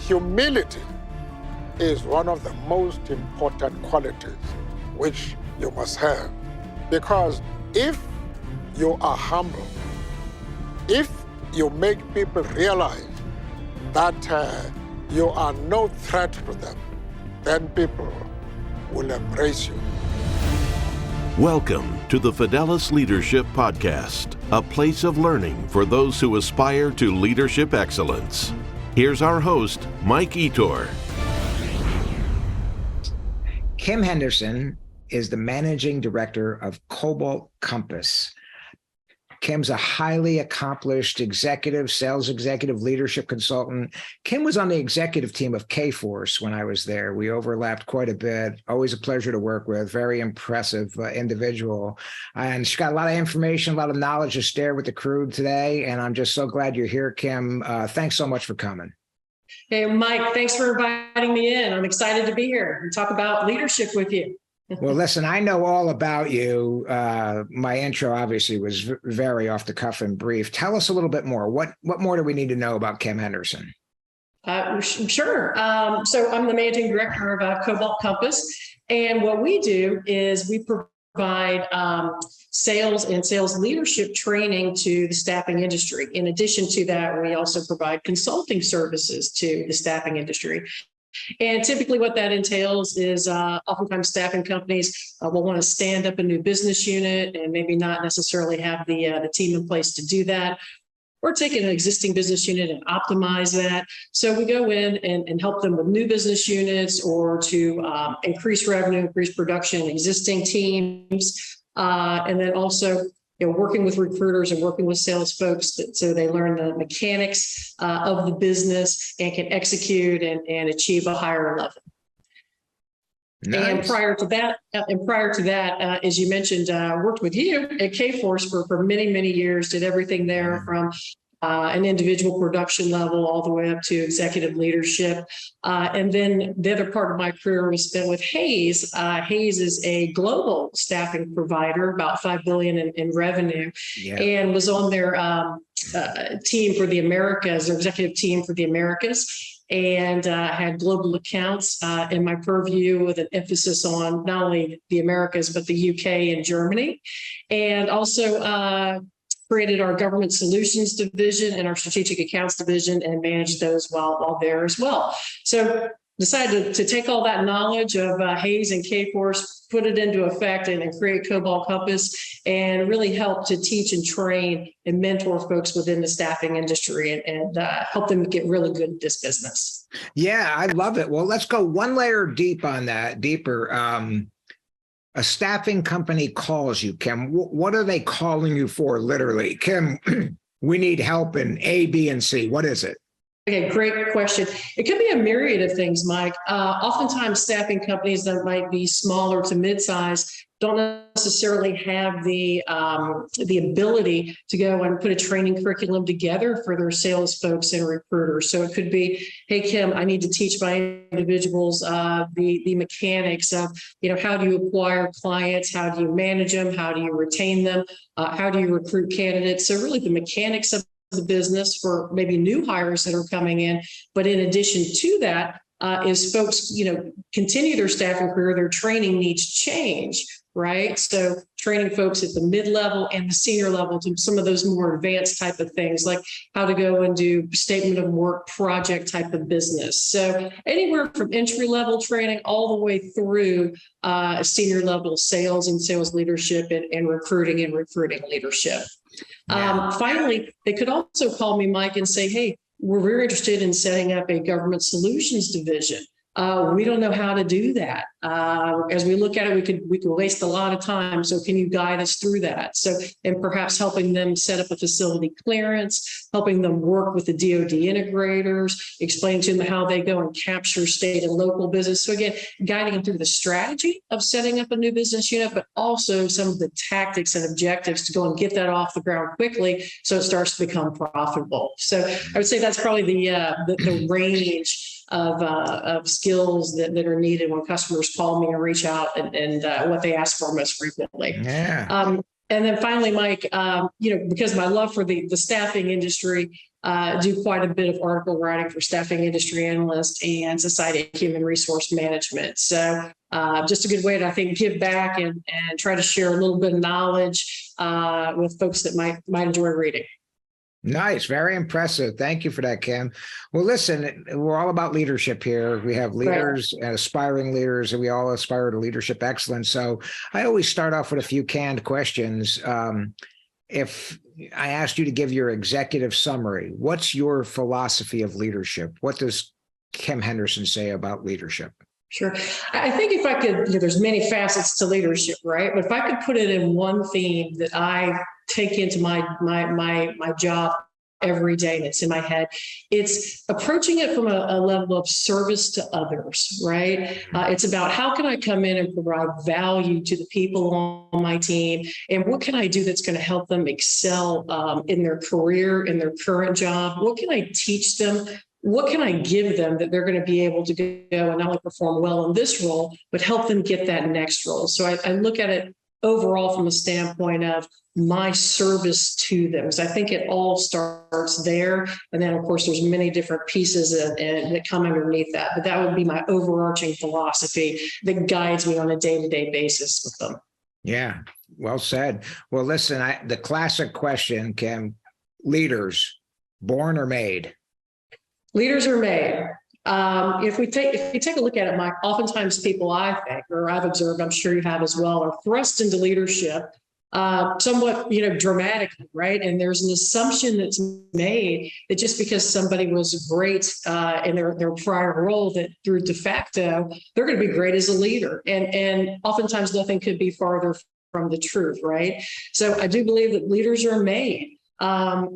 humility is one of the most important qualities which you must have. Because if you are humble, if you make people realize that you are no threat to them, then people will embrace you. Welcome to the Fidelis Leadership Podcast, a place of learning for those who aspire to leadership excellence. Here's our host, Mike Etor. Kim Henderson is the managing director of Cobalt Compass. Kim's a highly accomplished executive, sales executive, leadership consultant. Kim was on the executive team of Kforce when I was there. We overlapped quite a bit. Always a pleasure to work with. Very impressive individual. And she's got a lot of information, a lot of knowledge to share with the crew today. And I'm just so glad you're here, Kim. Thanks so much for coming. Hey, Mike, thanks for inviting me in. I'm excited to be here and talk about leadership with you. Well, listen, I know all about you. My intro obviously was very off the cuff and brief. Tell us a little bit more. What more do we need to know about Kim Henderson? Sure. So I'm the managing director of Cobalt Compass. And what we do is we provide sales and sales leadership training to the staffing industry. In addition to that, we also provide consulting services to the staffing industry. And typically what that entails is oftentimes staffing companies will want to stand up a new business unit and maybe not necessarily have the team in place to do that, or take an existing business unit and optimize that. So we go in and help them with new business units or to increase revenue, increase production in existing teams. And then also working with recruiters and working with sales folks so they learn the mechanics of the business and can execute and achieve a higher level. Nice. And prior to that, as you mentioned, worked with you at Kforce for many, many years, did everything there from an individual production level all the way up to executive leadership. And then the other part of my career was spent with Hays. Hays is a global staffing provider, about $5 billion in revenue, and was on their team for the Americas, their executive team for the Americas, and had global accounts in my purview with an emphasis on not only the Americas, but the UK and Germany. And also created our government solutions division and our strategic accounts division and managed those while there as well. So decided to take all that knowledge of Hays and Kforce, put it into effect and create Cobalt Compass and really help to teach and train and mentor folks within the staffing industry and help them get really good at this business. Yeah, I love it. Well, let's go one layer deeper. A staffing company calls you, Kim. What are they calling you for, literally? Kim, we need help in A, B, and C. What is it? Okay, great question. It could be a myriad of things, Mike. Oftentimes, staffing companies that might be smaller to mid-size don't necessarily have the ability to go and put a training curriculum together for their sales folks and recruiters. So it could be, hey, Kim, I need to teach my individuals the mechanics of, how do you acquire clients? How do you manage them? How do you retain them? How do you recruit candidates? So really the mechanics of the business for maybe new hires that are coming in. But in addition to that, is folks, continue their staffing career, their training needs change, right? So training folks at the mid-level and the senior level to some of those more advanced type of things, like how to go and do statement of work project type of business. So anywhere from entry-level training all the way through senior level sales and sales leadership and recruiting leadership. Finally, they could also call me, Mike, and say, hey, we're very interested in setting up a government solutions division. We don't know how to do that. As we look at it, we could waste a lot of time. So can you guide us through that? So, and perhaps helping them set up a facility clearance, helping them work with the DoD integrators, explain to them how they go and capture state and local business. So again, guiding them through the strategy of setting up a new business unit, but also some of the tactics and objectives to go and get that off the ground quickly so it starts to become profitable. So I would say that's probably the range of skills that are needed when customers call me or reach out and what they ask for most frequently. Yeah. And then finally, Mike, because of my love for the staffing industry, do quite a bit of article writing for Staffing Industry Analyst and Society of Human Resource Management. So just a good way to, I think, give back and try to share a little bit of knowledge with folks that might enjoy reading. Nice. Very impressive. Thank you for that, Kim. Well, listen, we're all about leadership here. We have leaders and aspiring leaders, and we all aspire to leadership excellence. So I always start off with a few canned questions. If I asked you to give your executive summary, what's your philosophy of leadership? What does Kim Henderson say about leadership? Sure. I think if I could, there's many facets to leadership, right? But if I could put it in one theme that I take into my job every day that's in my head, it's approaching it from a level of service to others, right? It's about how can I come in and provide value to the people on my team, and what can I do that's going to help them excel in their career, in their current job? What can I teach them? What can I give them that they're going to be able to go and not only perform well in this role, but help them get that next role? So I look at it overall from a standpoint of my service to them. So I think it all starts there. And then, of course, there's many different pieces that come underneath that. But that would be my overarching philosophy that guides me on a day-to-day basis with them. Yeah, well said. Well, listen, the classic question, Kim, leaders, born or made? Leaders are made. If you take a look at it, Mike, oftentimes people I think, or I've observed, I'm sure you have as well, are thrust into leadership somewhat, dramatically, right? And there's an assumption that's made that just because somebody was great in their prior role, that through de facto, they're going to be great as a leader. And oftentimes nothing could be farther from the truth, right? So I do believe that leaders are made.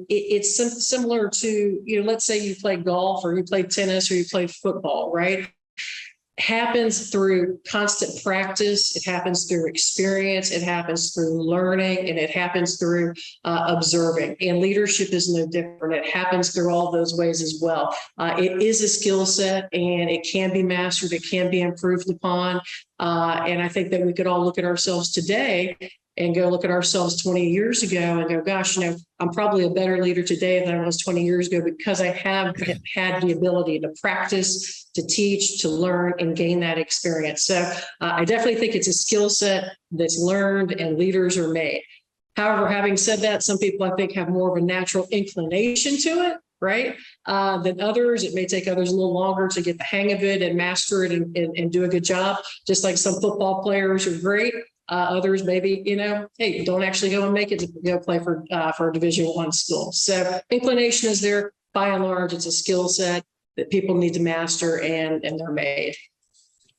It's similar to, let's say you play golf or you play tennis or you play football, right? Happens through constant practice. It happens through experience. It happens through learning, and it happens through observing. And leadership is no different. It happens through all those ways as well. It is a skill set, and it can be mastered. It can be improved upon. And I think that we could all look at ourselves today and go look at ourselves 20 years ago and go, gosh, I'm probably a better leader today than I was 20 years ago because I have had the ability to practice, to teach, to learn, and gain that experience. So I definitely think it's a skill set that's learned and leaders are made. However, having said that, some people I think have more of a natural inclination to it, right? Than others. It may take others a little longer to get the hang of it and master it and do a good job. Just like some football players are great. Others maybe, hey, don't actually go and make it to go play for a Division I school. So inclination is there. By and large, it's a skill set that people need to master, and they're made.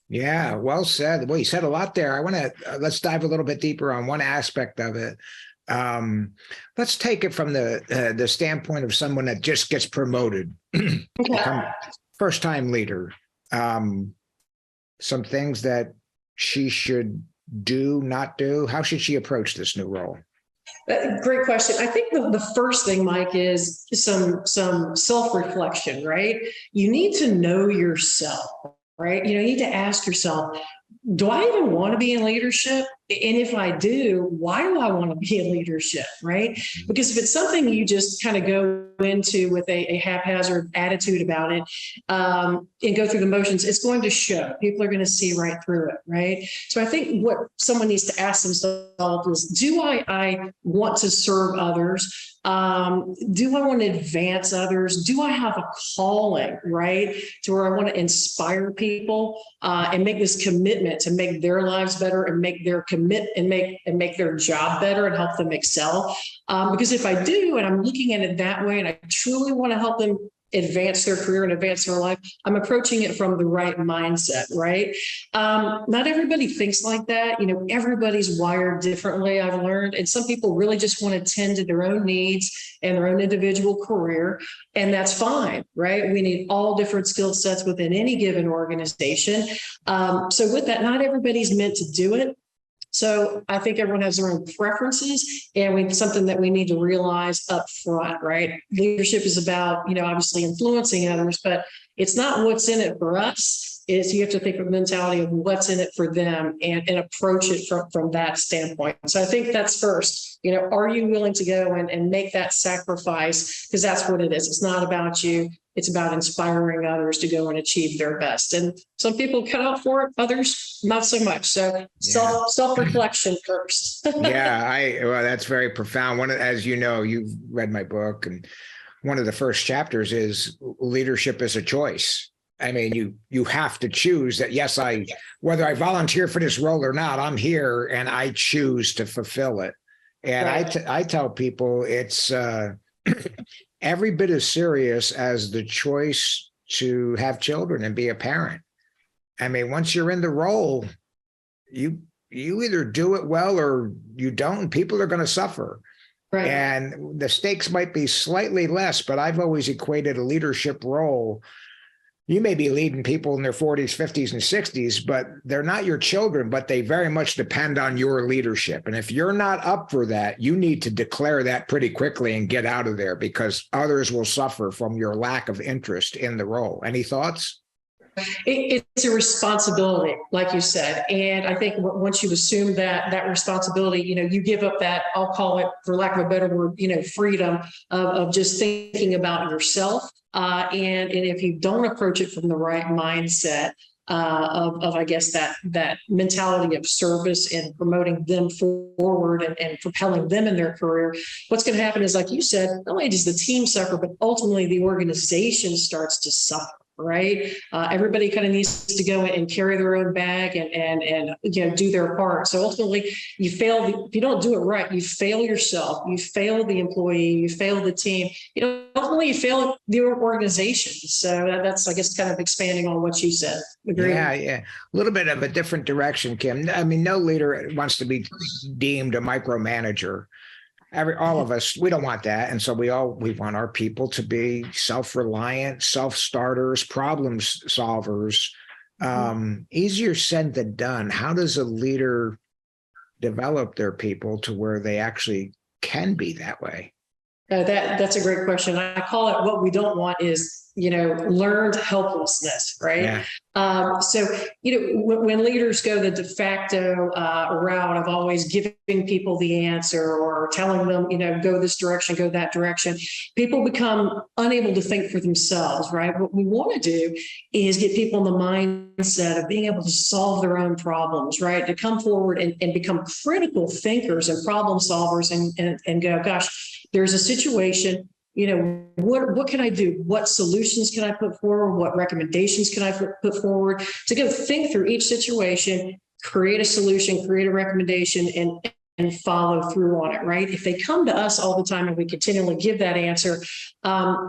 Yeah, well said. Well, you said a lot there. I want to let's dive a little bit deeper on one aspect of it. Let's take it from the standpoint of someone that just gets promoted, first-time leader. Some things that she should do, not do? How should she approach this new role? Great question. I think the first thing, Mike, is some self-reflection, right? You need to know yourself, right? You need to ask yourself, do I even want to be in leadership? And if I do, why do I want to be in leadership, right? Because if it's something you just kind of go into with a haphazard attitude about it and go through the motions, it's going to show. People are going to see right through it, right? So I think what someone needs to ask themselves is, do I want to serve others? Do I want to advance others? Do I have a calling, right, to where I want to inspire people and make this commitment to make their lives better and make their make their job better and help them excel? Because if I do, and I'm looking at it that way, and I truly want to help them advance their career and advance their life, I'm approaching it from the right mindset, right? Not everybody thinks like that. Everybody's wired differently, I've learned. And some people really just want to tend to their own needs and their own individual career. And that's fine, right? We need all different skill sets within any given organization. So with that, not everybody's meant to do it. So I think everyone has their own preferences, and something that we need to realize up front, right? Leadership is about, obviously influencing others, but it's not what's in it for us. is you have to think of the mentality of what's in it for them and approach it from that standpoint. So I think that's first. Are you willing to go and make that sacrifice? Because that's what it is. It's not about you. It's about inspiring others to go and achieve their best. And some people cut out for it, others not so much. So self-reflection first. Well, that's very profound. As you know, you've read my book, and one of the first chapters is leadership is a choice. I mean, you have to choose that. Yes, whether I volunteer for this role or not, I'm here and I choose to fulfill it. And right. I tell people it's every bit as serious as the choice to have children and be a parent. I mean, once you're in the role, you either do it well or you don't. People are going to suffer. Right. And the stakes might be slightly less, but I've always equated a leadership role. You may be leading people in their 40s, 50s, and 60s, but they're not your children, but they very much depend on your leadership. And if you're not up for that, you need to declare that pretty quickly and get out of there, because others will suffer from your lack of interest in the role. Any thoughts? It's a responsibility, like you said. And I think once you assume that responsibility, you give up that, I'll call it, for lack of a better word, freedom of just thinking about yourself. And if you don't approach it from the right mindset of I guess, that mentality of service and promoting them forward and propelling them in their career, what's going to happen is, like you said, not only does the team suffer, but ultimately the organization starts to suffer. Right. Everybody kind of needs to go and carry their own bag and do their part. So ultimately you fail. If you don't do it right, you fail yourself, you fail the employee, you fail the team, ultimately you fail the organization. So that's, I guess, kind of expanding on what you said. Agreed? Yeah. A little bit of a different direction, Kim. I mean, no leader wants to be deemed a micromanager. All of us, we don't want that. And so we want our people to be self-reliant, self-starters, problem solvers. Easier said than done. How does a leader develop their people to where they actually can be that way? That's a great question. I call it, what we don't want is, learned helplessness, right? Yeah. So, when leaders go the de facto route of always giving people the answer or telling them, go this direction, go that direction, people become unable to think for themselves, right? What we want to do is get people in the mindset of being able to solve their own problems, right? To come forward and become critical thinkers and problem solvers and go, gosh, there's a situation. What can I do? What solutions can I put forward? What recommendations can I put forward to go think through each situation, create a solution, create a recommendation, and follow through on it, right? If they come to us all the time and we continually give that answer,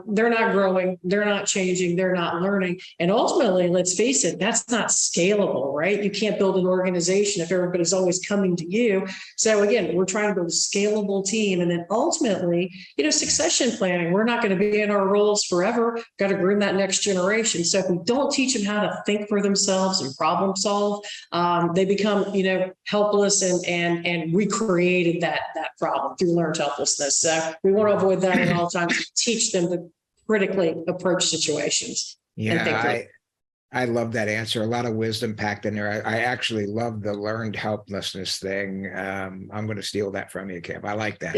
they're not growing, they're not changing, they're not learning. And ultimately, let's face it, that's not scalable, right? You can't build an organization if everybody's always coming to you. So again, we're trying to build a scalable team. And then ultimately, succession planning, we're not going to be in our roles forever, got to groom that next generation. So if we don't teach them how to think for themselves and problem solve, they become, helpless and recreated that problem through learned helplessness. So we want to avoid that at all times. Teach them to critically approach situations. Yeah, I love that answer. A lot of wisdom packed in there. I actually love the learned helplessness thing. I'm going to steal that from you, Kim. I like that.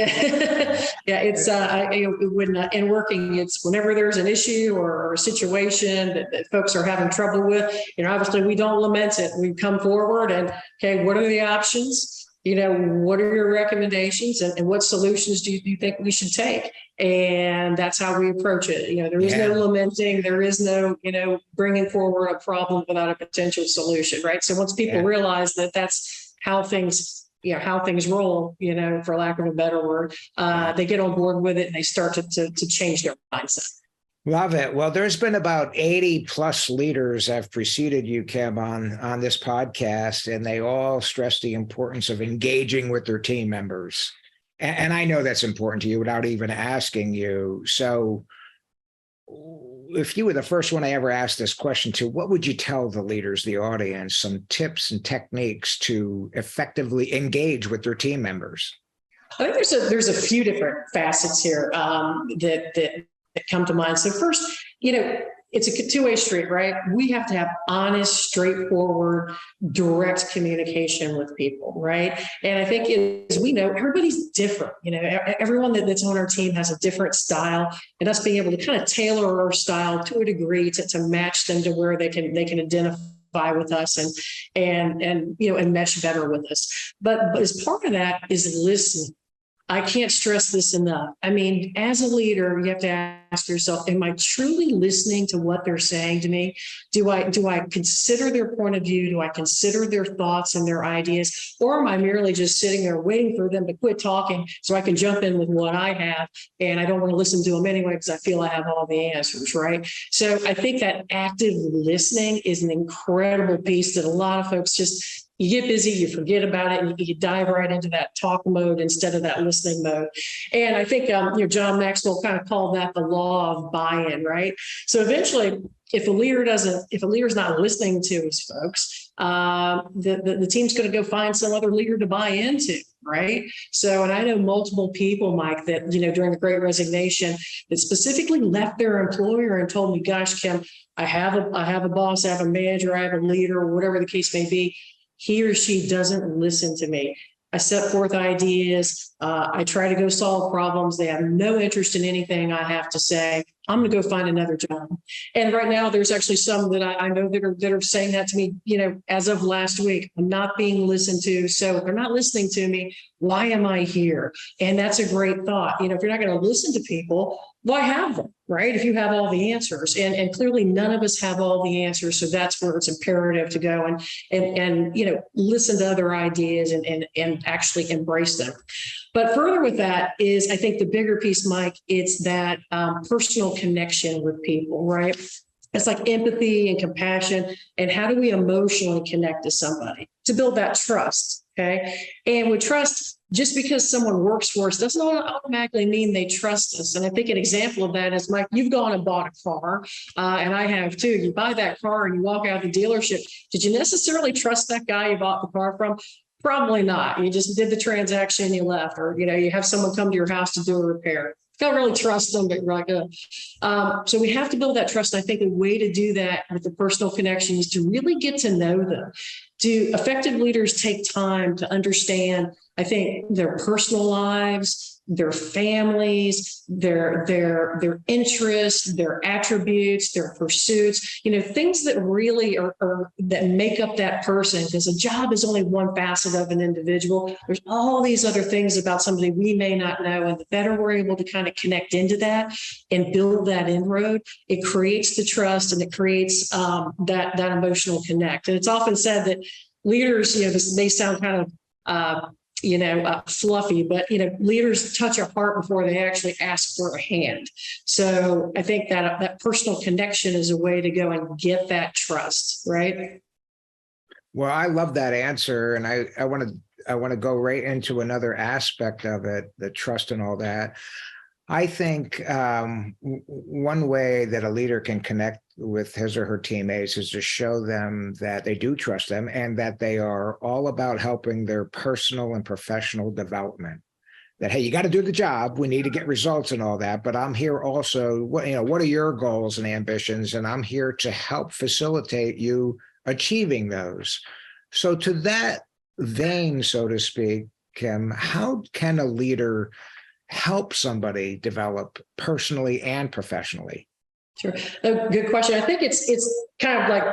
Yeah, it's when in working, it's whenever there's an issue or a situation that folks are having trouble with. Obviously we don't lament it. We come forward and, okay, what are the options? What are your recommendations and what solutions do you think we should take? And that's how we approach it. There is no lamenting. There is no, bringing forward a problem without a potential solution, right? So once people realize that that's how things, how things roll, for lack of a better word, they get on board with it and they start to change their mindset. Love it. Well, there's been about 80 plus leaders have preceded you, Kim, on this podcast, and they all stress the importance of engaging with their team members. And I know that's important to you without even asking you. So if you were the first one I ever asked this question to, what would you tell the leaders, the audience, some tips and techniques to effectively engage with their team members? I think there's a few different facets here that come to mind. So first, it's a two-way street, right? We have to have honest, straightforward, direct communication with people, right? And I think as we know, everybody's different. Everyone that's on our team has a different style, and us being able to kind of tailor our style to a degree to match them to where they can identify with us and mesh better with us. But as part of that is listening. I can't stress this enough. I mean, as a leader, you have to ask yourself, am I truly listening to what they're saying to me? Do I consider their point of view? Do I consider their thoughts and their ideas? Or am I merely just sitting there waiting for them to quit talking so I can jump in with what I have? And I don't want to listen to them anyway because I feel I have all the answers, right? So I think that active listening is an incredible piece that a lot of folks just, you get busy, you forget about it, and you dive right into that talk mode instead of that listening mode. And I think John Maxwell kind of called that the law of buy-in, right? So eventually, if a leader's not listening to his folks, the team's going to go find some other leader to buy into, right? So, and I know multiple people, Mike, that during the Great Resignation, that specifically left their employer and told me, "Gosh, Kim, I have a boss, I have a manager, I have a leader, or whatever the case may be. He or she doesn't listen to me. I set forth ideas. I try to go solve problems. They have no interest in anything I have to say. I'm going to go find another job." And right now, there's actually some that I know that are saying that to me, as of last week. I'm not being listened to. So if they're not listening to me, why am I here? And that's a great thought. If you're not going to listen to people, why have them, right? If you have all the answers, and clearly none of us have all the answers. So that's where it's imperative to go and listen to other ideas and actually embrace them. But further with that is, I think the bigger piece, Mike, it's that personal connection with people, right? It's like empathy and compassion. And how do we emotionally connect to somebody to build that trust? Okay. And with trust, just because someone works for us doesn't automatically mean they trust us. And I think an example of that is, Mike, you've gone and bought a car, and I have too. You buy that car and you walk out of the dealership. Did you necessarily trust that guy you bought the car from? Probably not. You just did the transaction, you left, or you have someone come to your house to do a repair. Don't really trust them, but you're like, so we have to build that trust. And I think a way to do that with the personal connection is to really get to know them. Do effective leaders take time to understand, I think, their personal lives, their families, their interests, their attributes, their pursuits, things that really are that make up that person, because a job is only one facet of an individual. There's all these other things about somebody we may not know. And the better we're able to kind of connect into that and build that inroad, it creates the trust and it creates that emotional connect. And it's often said that leaders, this may sound kind of fluffy, but leaders touch a heart before they actually ask for a hand. So I think that personal connection is a way to go and get that trust, right? Well, I love that answer, and I want to go right into another aspect of it, the trust and all that. I think one way that a leader can connect with his or her teammates is to show them that they do trust them and that they are all about helping their personal and professional development. That, hey, you got to do the job. We need to get results and all that. But I'm here also, what are your goals and ambitions? And I'm here to help facilitate you achieving those. So to that vein, so to speak, Kim, how can a leader help somebody develop personally and professionally? Sure. Good question. I think it's kind of like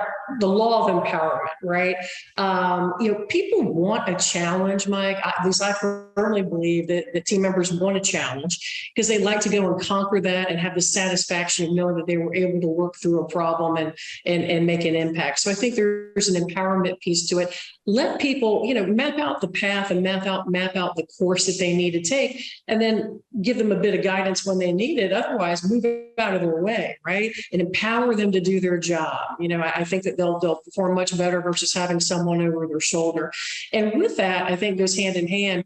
the law of empowerment, right? People want a challenge, Mike. At least I firmly believe that team members want a challenge because they like to go and conquer that and have the satisfaction of knowing that they were able to work through a problem and make an impact. So I think there's an empowerment piece to it. Let people, map out the path and map out the course that they need to take, and then give them a bit of guidance when they need it. Otherwise, move out of their way, right? And empower them to do their job. I think that they'll perform much better versus having someone over their shoulder. And with that, I think goes hand in hand,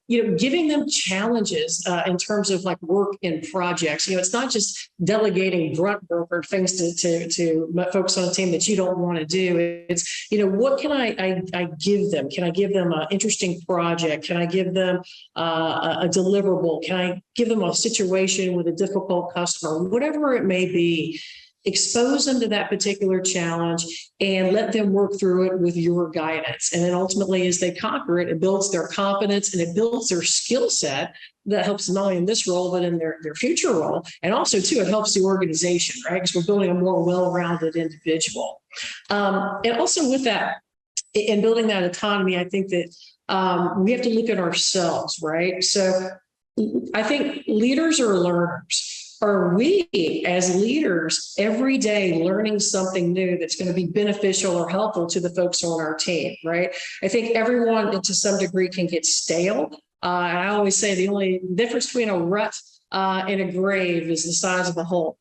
giving them challenges in terms of like work in projects. It's not just delegating grunt work or things to folks on a team that you don't want to do. It's, what can I give them? Can I give them an interesting project? Can I give them a deliverable? Can I give them a situation with a difficult customer? Whatever it may be, expose them to that particular challenge and let them work through it with your guidance. And then ultimately, as they conquer it, it builds their confidence and it builds their skill set that helps not only in this role, but in their future role. And also, too, it helps the organization, right? Because we're building a more well-rounded individual. And also with that, in building that autonomy, I think that we have to look at ourselves, right? So I think leaders are learners. Are we as leaders every day learning something new that's going to be beneficial or helpful to the folks on our team, right? I think everyone to some degree can get stale. And I always say the only difference between a rut and a grave is the size of the hole,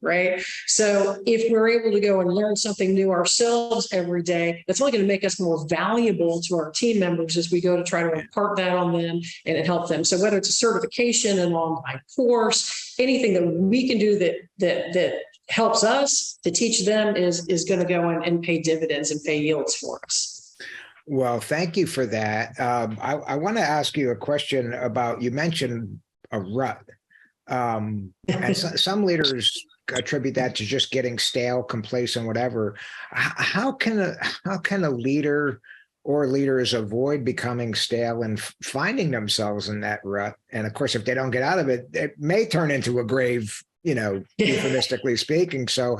right? So if we're able to go and learn something new ourselves every day, that's only going to make us more valuable to our team members as we go to try to impart that on them and help them. So whether it's a certification, an online course, anything that we can do that helps us to teach them is going to go and pay dividends and pay yields for us. Well, thank you for that. I want to ask you a question about, you mentioned a rut. And some leaders attribute that to just getting stale, complacent, whatever. How can a leader or leaders avoid becoming stale and finding themselves in that rut? And of course, if they don't get out of it, it may turn into a grave, euphemistically speaking. So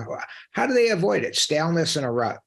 how do they avoid it? Staleness and a rut.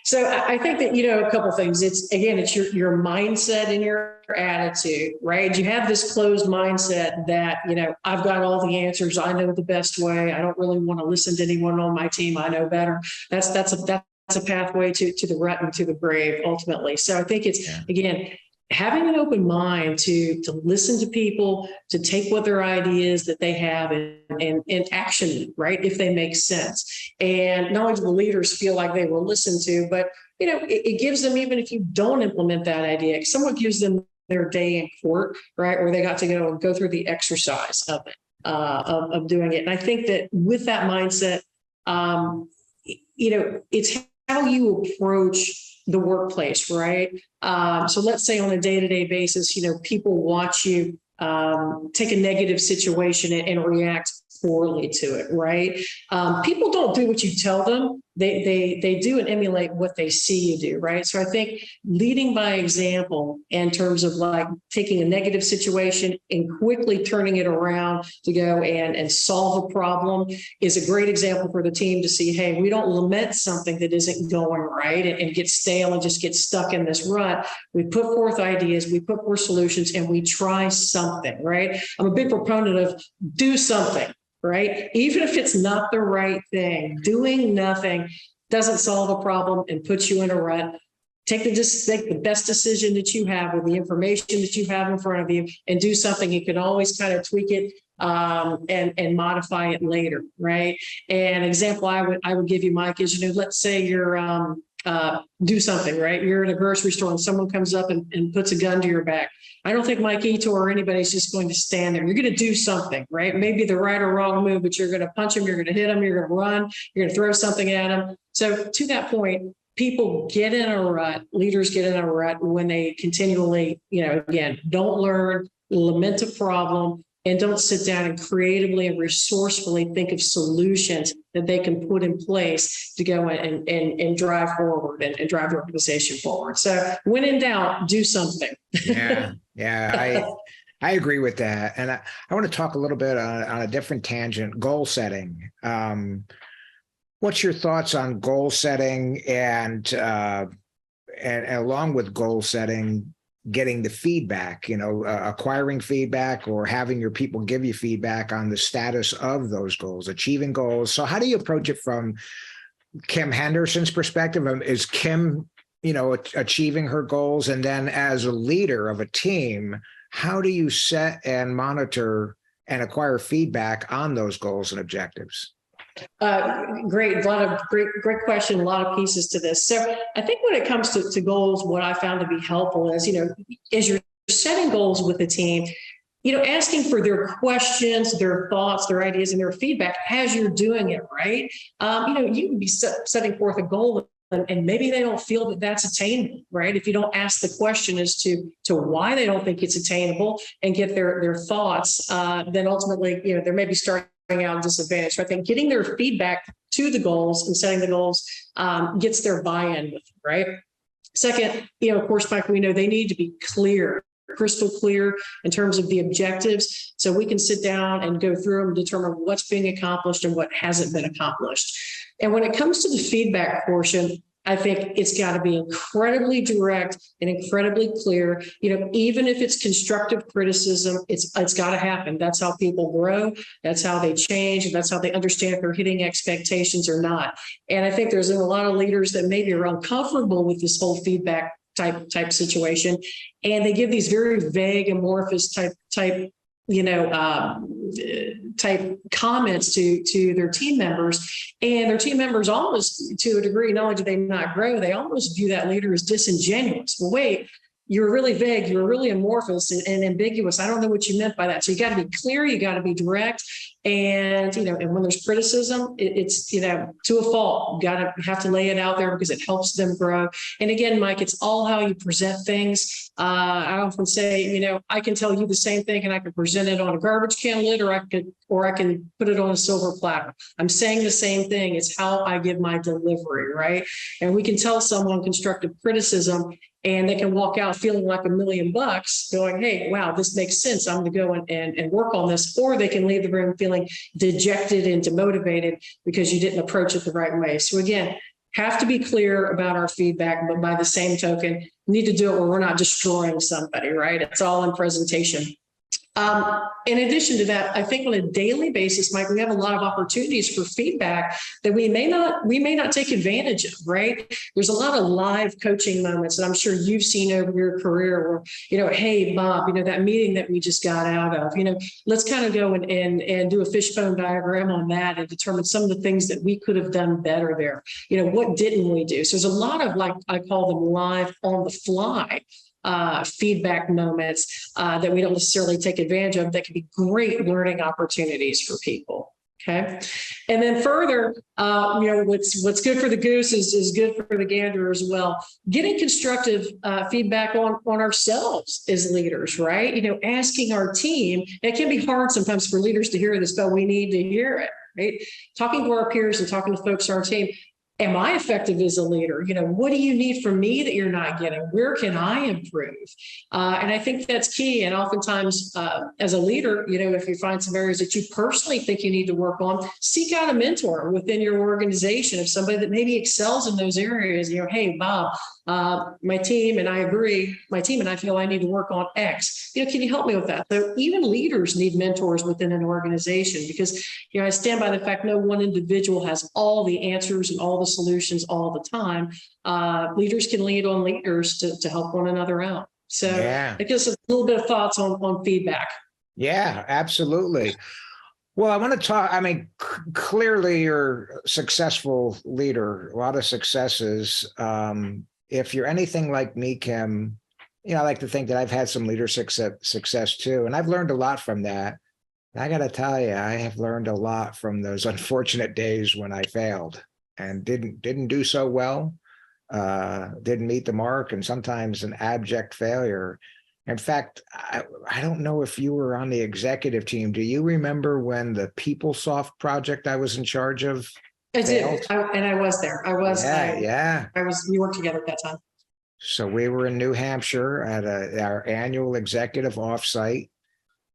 So I think that, a couple of things. It's your mindset and your attitude, right? You have this closed mindset that, I've got all the answers. I know the best way. I don't really want to listen to anyone on my team. I know better. That's a pathway to the rut and to the grave ultimately. So I think it's, again, having an open mind to listen to people, to take what their ideas that they have and action, right, if they make sense. And not only do the leaders feel like they were listened to, but, it gives them, even if you don't implement that idea, someone gives them their day in court, right, where they got to go through the exercise of it, of doing it. And I think that with that mindset, it's how you approach the workplace, right? So let's say on a day-to-day basis, people watch you take a negative situation and react poorly to it, right? People don't do what you tell them. They do and emulate what they see you do, right? So I think leading by example in terms of like taking a negative situation and quickly turning it around to go and solve a problem is a great example for the team to see, hey, we don't lament something that isn't going right and get stale and just get stuck in this rut. We put forth ideas, we put forth solutions, and we try something, right? I'm a big proponent of do something. Right? Even if it's not the right thing, doing nothing doesn't solve a problem and puts you in a rut. Take the best decision that you have with the information that you have in front of you and do something. You can always kind of tweak it and modify it later, right? And an example I would give you, Mike, is, let's say you're do something, right? You're in a grocery store and someone comes up and puts a gun to your back. I don't think Mike Ito or anybody's just going to stand there. You're going to do something, right? Maybe the right or wrong move, but you're going to punch him, you're going to hit him, you're going to run, you're going to throw something at him. So to that point, people get in a rut, leaders get in a rut when they continually, again, don't learn, lament a problem, and don't sit down and creatively and resourcefully think of solutions that they can put in place to go and drive forward and drive the organization forward. So when in doubt, do something. Yeah, I agree with that. And I want to talk a little bit on a different tangent, goal setting. What's your thoughts on goal setting and along with goal setting, getting the feedback, acquiring feedback or having your people give you feedback on the status of those goals, achieving goals. So how do you approach it from Kim Henderson's perspective? Is Kim, achieving her goals? And then as a leader of a team, how do you set and monitor and acquire feedback on those goals and objectives? Great. A lot of great question, a lot of pieces to this. So I think when it comes to goals, what I found to be helpful is, as you're setting goals with the team, asking for their questions, their thoughts, their ideas, and their feedback as you're doing it, right? You can be setting forth a goal and maybe they don't feel that that's attainable, right? If you don't ask the question as to why they don't think it's attainable and get their thoughts, then ultimately, there may be starting out disadvantaged. So I think getting their feedback to the goals and setting the goals gets their buy-in with them, right? Second, of course, Mike, we know they need to be clear, crystal clear in terms of the objectives. So we can sit down and go through them and determine what's being accomplished and what hasn't been accomplished. And when it comes to the feedback portion, I think it's got to be incredibly direct and incredibly clear. Even if it's constructive criticism, it's got to happen. That's how people grow. That's how they change. And that's how they understand if they're hitting expectations or not. And I think there's a lot of leaders that maybe are uncomfortable with this whole feedback type situation, and they give these very vague, amorphous type comments to their team members, and their team members almost, to a degree, not only do they not grow, they almost view that leader as disingenuous. Well, wait, you were really vague, you were really amorphous and ambiguous. I don't know what you meant by that. So you got to be clear, you got to be direct. And, and when there's criticism, it's, to a fault, you have to lay it out there because it helps them grow. And again, Mike, it's all how you present things. I often say, I can tell you the same thing and I can present it on a garbage can lid, or I can put it on a silver platter. I'm saying the same thing. It's how I give my delivery, right? And we can tell someone constructive criticism and they can walk out feeling like $1,000,000 going, hey, wow, this makes sense. I'm going to go and work on this. Or they can leave the room feeling dejected and demotivated because you didn't approach it the right way. So again, have to be clear about our feedback, but by the same token, need to do it where we're not destroying somebody, right? It's all in presentation. In addition to that, I think on a daily basis, Mike, we have a lot of opportunities for feedback that we may not take advantage of, right? There's a lot of live coaching moments that I'm sure you've seen over your career where, hey, Bob, that meeting that we just got out of, let's kind of go and do a fishbone diagram on that and determine some of the things that we could have done better there. What didn't we do? So there's a lot of, like, I call them live on the fly feedback moments that we don't necessarily take advantage of that can be great learning opportunities for people. Okay. And then further, what's good for the goose is good for the gander as well. Getting constructive feedback on ourselves as leaders, right? Asking our team, and it can be hard sometimes for leaders to hear this, but we need to hear it, right? Talking to our peers and talking to folks on our team. Am I effective as a leader? What do you need from me that you're not getting? Where can I improve? And I think that's key. And oftentimes, as a leader, if you find some areas that you personally think you need to work on, seek out a mentor within your organization of somebody that maybe excels in those areas. Hey, Bob, my team and I agree. My team and I feel I need to work on X. Can you help me with that? So even leaders need mentors within an organization because, I stand by the fact no one individual has all the answers and all the solutions all the time. Leaders can lean on leaders to help one another out. So it gives us a little bit of thoughts on feedback. Yeah, absolutely. Well, I want to talk, clearly you're a successful leader, a lot of successes. If you're anything like me, Kim, I like to think that I've had some leadership success too. And I've learned a lot from that. I got to tell you, I have learned a lot from those unfortunate days when I failed and didn't do so well, didn't meet the mark, and sometimes an abject failure. In fact, I don't know if you were on the executive team. Do you remember when the PeopleSoft project I was in charge of failed? I did, and I was there. I was. Yeah. We worked together at that time. So we were in New Hampshire at our annual executive offsite.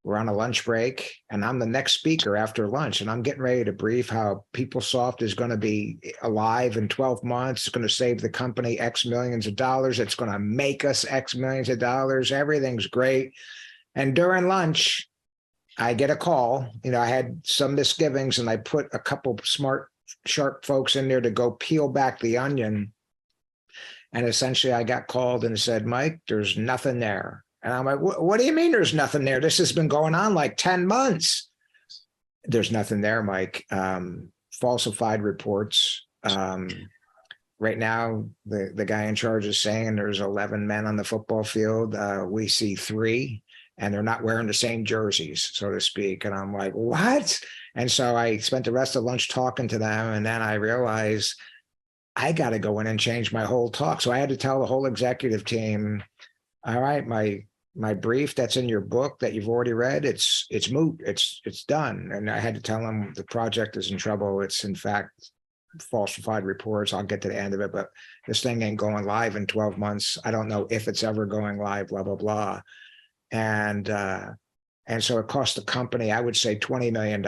We're on a lunch break, and I'm the next speaker after lunch, and I'm getting ready to brief how PeopleSoft is going to be alive in 12 months. It's going to save the company X millions of dollars. It's going to make us X millions of dollars. Everything's great. And during lunch, I get a call. I had some misgivings, and I put a couple smart, sharp folks in there to go peel back the onion. And essentially, I got called and said, Mike, there's nothing there. And I'm like, what do you mean there's nothing there? This has been going on like 10 months. There's nothing there, Mike. Falsified reports. Right now, the guy in charge is saying there's 11 men on the football field. We see 3, and they're not wearing the same jerseys, so to speak. And I'm like, what? And so I spent the rest of lunch talking to them, and then I realized I got to go in and change my whole talk. So I had to tell the whole executive team, all right, my my brief that's in your book that you've already read, it's moot. It's done. And I had to tell him the project is in trouble. It's in fact falsified reports. I'll get to the end of it, but this thing ain't going live in 12 months. I don't know if it's ever going live, blah, blah, blah. And so it cost the company, I would say $20 million.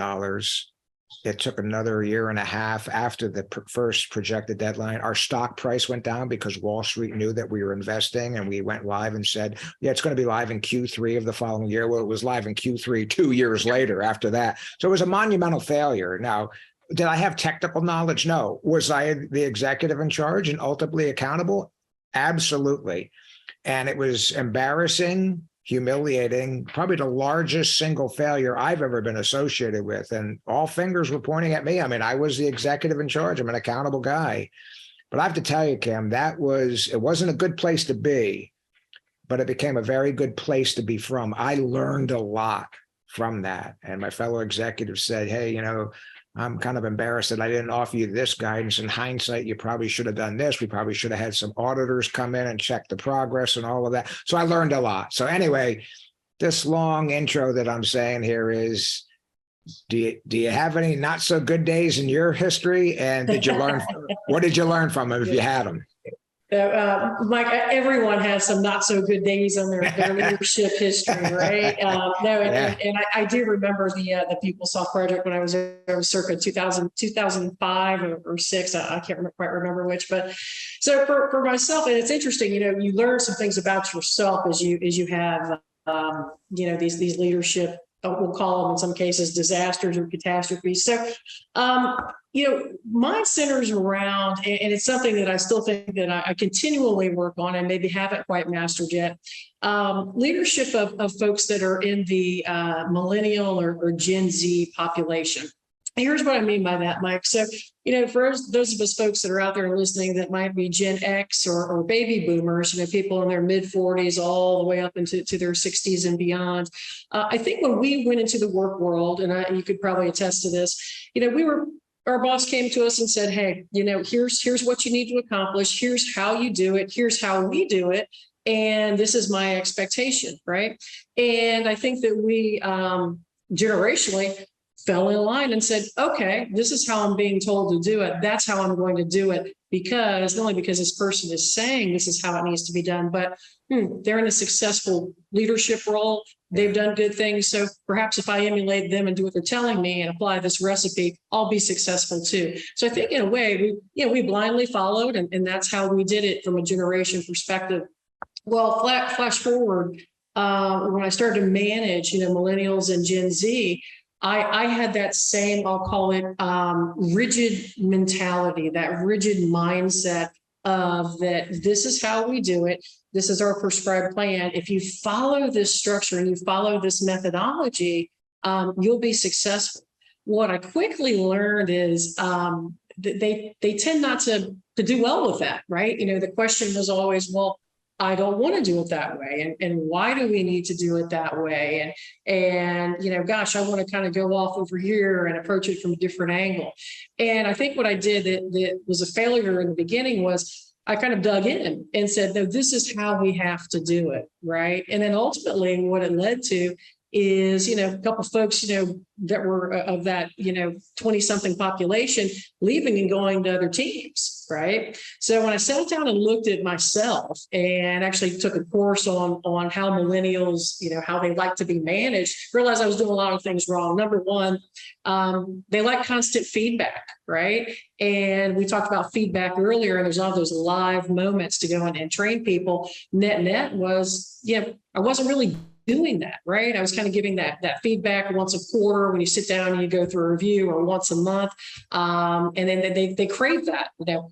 It took another year and a half after the first projected deadline. Our stock price went down because Wall Street knew that we were investing, and we went live and said, yeah, it's going to be live in Q3 of the following year. Well, it was live in Q3 2 years later after that. So it was a monumental failure. Now, did I have technical knowledge? No. Was I the executive in charge and ultimately accountable? Absolutely. And it was embarrassing, humiliating, probably the largest single failure I've ever been associated with. And all fingers were pointing at me. I mean, I was the executive in charge. I'm an accountable guy. But I have to tell you, Kim, it wasn't a good place to be, but it became a very good place to be from. I learned a lot from that. And my fellow executives said, hey, I'm kind of embarrassed that I didn't offer you this guidance. In hindsight, you probably should have done this. We probably should have had some auditors come in and check the progress and all of that. So I learned a lot. So anyway, this long intro that I'm saying here is, do you have any not so good days in your history? And what did you learn from them if you had them? Mike, everyone has some not so good days on their leadership history, right? And I do remember the PeopleSoft project when I was circa 2005 or 6. I can't quite remember which, but so for myself, and it's interesting, you learn some things about yourself as you have, these leadership, we'll call them in some cases disasters or catastrophes. So, mine centers around, and it's something that I still think that I continually work on and maybe haven't quite mastered yet, leadership of folks that are in the millennial or Gen Z population. Here's what I mean by that, Mike. So, for those of us folks that are out there listening that might be Gen X or baby boomers, people in their mid 40s all the way up into their 60s and beyond. I think when we went into the work world, and you could probably attest to this, our boss came to us and said, hey, here's what you need to accomplish. Here's how you do it. Here's how we do it. And this is my expectation, right? And I think that we generationally fell in line and said, okay, this is how I'm being told to do it. That's how I'm going to do it, because not only because this person is saying this is how it needs to be done, but they're in a successful leadership role. They've done good things. So perhaps if I emulate them and do what they're telling me and apply this recipe, I'll be successful too. So I think in a way, we blindly followed, and that's how we did it from a generation perspective. Well, flash forward, when I started to manage, millennials and Gen Z, I had that same, I'll call it rigid mentality, that rigid mindset of that this is how we do it. This is our prescribed plan. If you follow this structure and you follow this methodology, you'll be successful. What I quickly learned is they tend not to do well with that, right? The question was always, well, I don't want to do it that way. And why do we need to do it that way? And gosh, I want to kind of go off over here and approach it from a different angle. And I think what I did that was a failure in the beginning was I kind of dug in and said, no, this is how we have to do it, right? And then ultimately what it led to is, a couple of folks, that were of that, 20-something population leaving and going to other teams, right? So when I sat down and looked at myself and actually took a course on how millennials, how they like to be managed, realized I was doing a lot of things wrong. Number one, they like constant feedback, right? And we talked about feedback earlier, and there's all those live moments to go in and train people. Net was, I wasn't really doing that, right? I was kind of giving that feedback once a quarter when you sit down and you go through a review, or once a month. And then they crave that,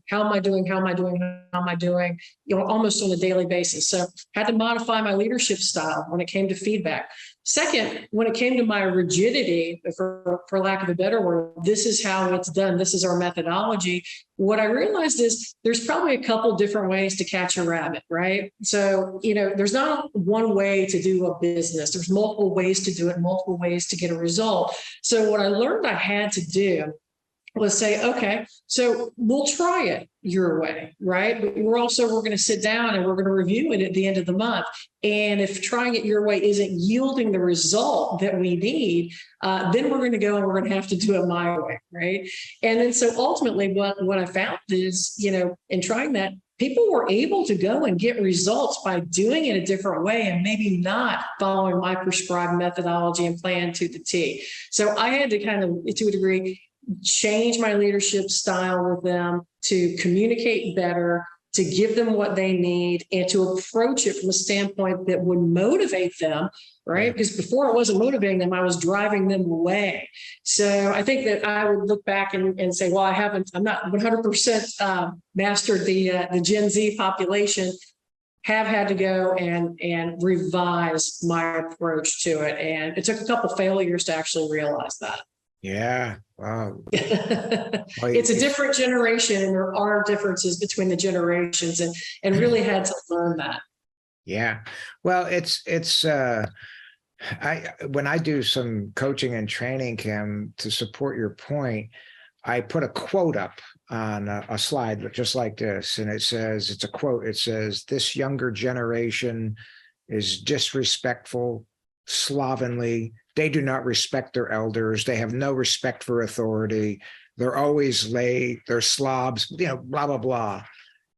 how am I doing? How am I doing? How am I doing? Almost on a daily basis. So had to modify my leadership style when it came to feedback. Second, when it came to my rigidity, for lack of a better word, this is how it's done. This is our methodology. What I realized is there's probably a couple different ways to catch a rabbit, right? So, there's not one way to do a business. There's multiple ways to do it, multiple ways to get a result. So what I learned I had to do was say, okay, so we'll try it your way, right? But we're going to sit down and we're going to review it at the end of the month. And if trying it your way isn't yielding the result that we need, then we're going to go and we're going to have to do it my way, right? And then so ultimately what I found is, in trying that, people were able to go and get results by doing it a different way and maybe not following my prescribed methodology and plan to the T. So I had to kind of, to a degree, change my leadership style with them to communicate better, to give them what they need, and to approach it from a standpoint that would motivate them, right? Because before I wasn't motivating them, I was driving them away. So I think that I would look back and say, well, I'm not 100% mastered the Gen Z population, have had to go and revise my approach to it. And it took a couple failures to actually realize that. Yeah. Wow. It's a different generation, and there are differences between the generations, and really had to learn that. Yeah. Well, when I do some coaching and training, Kim, to support your point, I put a quote up on a slide just like this. And it's a quote. It says, "This younger generation is disrespectful, slovenly. They do not respect their elders. They have no respect for authority. They're always late. They're slobs, blah, blah, blah."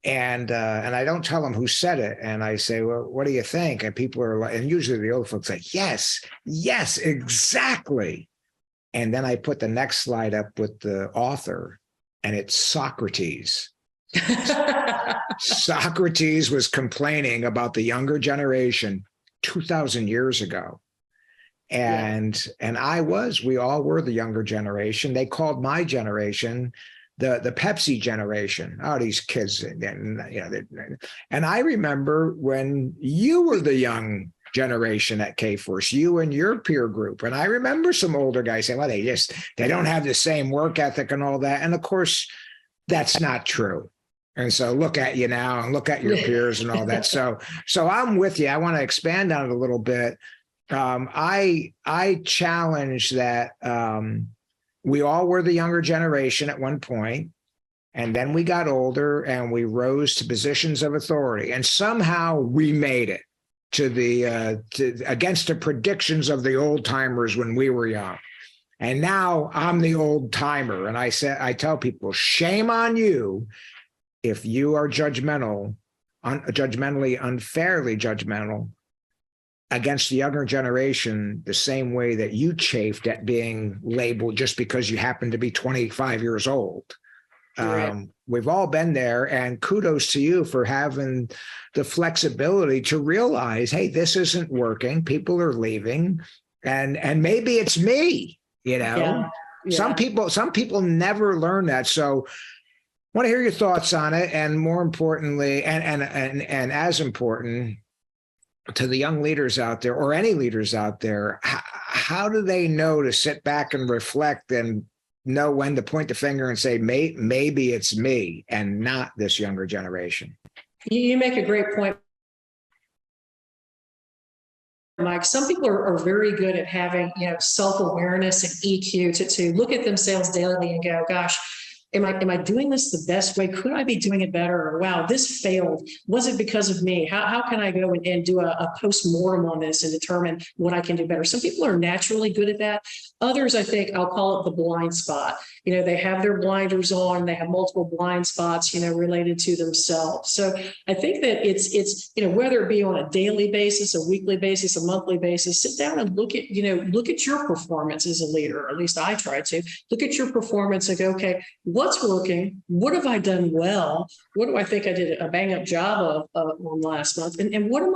And I don't tell them who said it. And I say, well, what do you think? And people are like, and usually the old folks say, yes, exactly. And then I put the next slide up with the author, and it's Socrates. Socrates was complaining about the younger generation 2,000 years ago. And we all were the younger generation. They called my generation the Pepsi generation. Oh, these kids. And I remember when you were the young generation at Kforce, you and your peer group. And I remember some older guys saying, well, they don't have the same work ethic and all that. And of course, that's not true. And so look at you now and look at your peers and all that. So I'm with you. I want to expand on it a little bit. I challenge that we all were the younger generation at one point, and then we got older and we rose to positions of authority, and somehow we made it against the predictions of the old timers when we were young. And now I'm the old timer, and I tell people, shame on you if you are unfairly judgmental against the younger generation, the same way that you chafed at being labeled just because you happen to be 25 years old. Right. We've all been there, and kudos to you for having the flexibility to realize, hey, this isn't working. People are leaving, and maybe it's me. Yeah. Some people never learn that. So I want to hear your thoughts on it, and more importantly, and as important, to the young leaders out there, or any leaders out there, how do they know to sit back and reflect and know when to point the finger and say, maybe it's me and not this younger generation? You make a great point, Mike. Some people are very good at having, self-awareness and EQ to look at themselves daily and go, gosh, am I doing this the best way? Could I be doing it better? Or wow, this failed. Was it because of me? How can I go and do a post-mortem on this and determine what I can do better? Some people are naturally good at that. Others, I think I'll call it the blind spot. They have their blinders on, they have multiple blind spots, related to themselves. So I think that it's whether it be on a daily basis, a weekly basis, a monthly basis, sit down and look at your performance as a leader, or at least I try to look at your performance and go, okay, what's working? What have I done well? What do I think I did a bang up job of on last month? And what am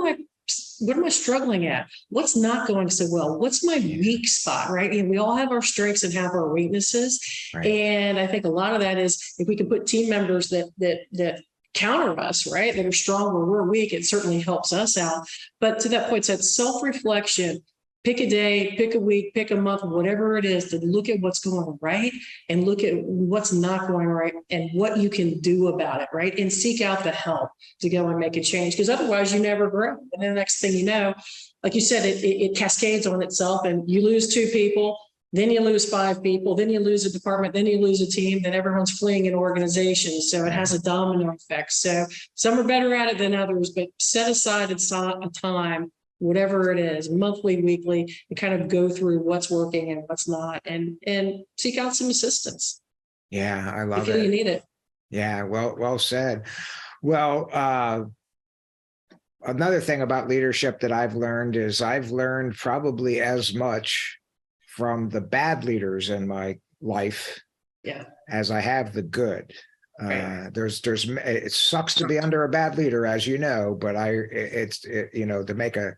I struggling at? What's not going so well? What's my weak spot, right? We all have our strengths and have our weaknesses. Right. And I think a lot of that is if we can put team members that counter us, right, that are strong where we're weak, it certainly helps us out. But to that point, it's that self-reflection. Pick a day, pick a week, pick a month, whatever it is, to look at what's going right and look at what's not going right and what you can do about it, right? And seek out the help to go and make a change, because otherwise you never grow. And then the next thing you know, like you said, it cascades on itself, and you lose 2 people, then you lose 5 people, then you lose a department, then you lose a team, then everyone's fleeing an organization. So it has a domino effect. So some are better at it than others, but set aside a time, whatever it is, monthly, weekly, and kind of go through what's working and what's not, and seek out some assistance. Yeah, I love You feel it. you need it. Yeah, well said. Well, another thing about leadership that I've learned is I've learned probably as much from the bad leaders in my life as I have the good. It sucks to be under a bad leader, as you know, but to make a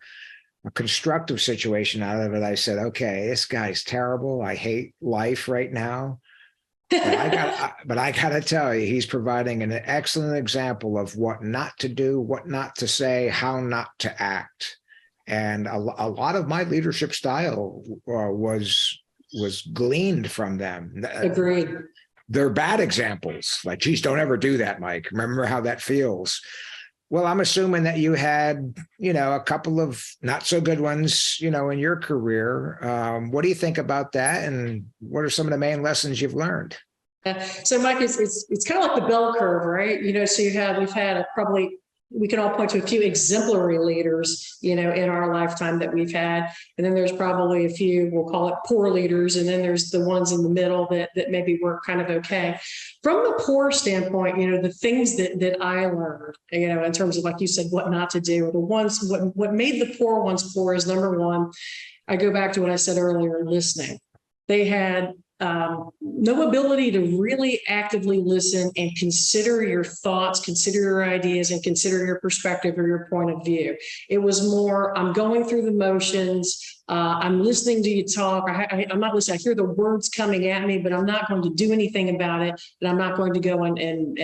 constructive situation out of it, I said, okay, this guy's terrible. I hate life right now. But I got to tell you, he's providing an excellent example of what not to do, what not to say, how not to act. And a lot of my leadership style was gleaned from them. Agreed. They're bad examples. Like, geez, don't ever do that, Mike. Remember how that feels. Well, I'm assuming that you had, a couple of not so good ones, in your career. What do you think about that? And what are some of the main lessons you've learned? So, Mike, it's kind of like the bell curve, right? So we've had probably, we can all point to a few exemplary leaders, in our lifetime that we've had. And then there's probably a few, we'll call it poor leaders. And then there's the ones in the middle that maybe were kind of okay. From the poor standpoint, the things that I learned, in terms of, like you said, what not to do, or the ones, what made the poor ones poor is, number one, I go back to what I said earlier, listening. They had no ability to really actively listen and consider your thoughts, consider your ideas, and consider your perspective or your point of view. It was more, I'm going through the motions. I'm listening to you talk. I'm not listening. I hear the words coming at me, but I'm not going to do anything about it. And I'm not going to go and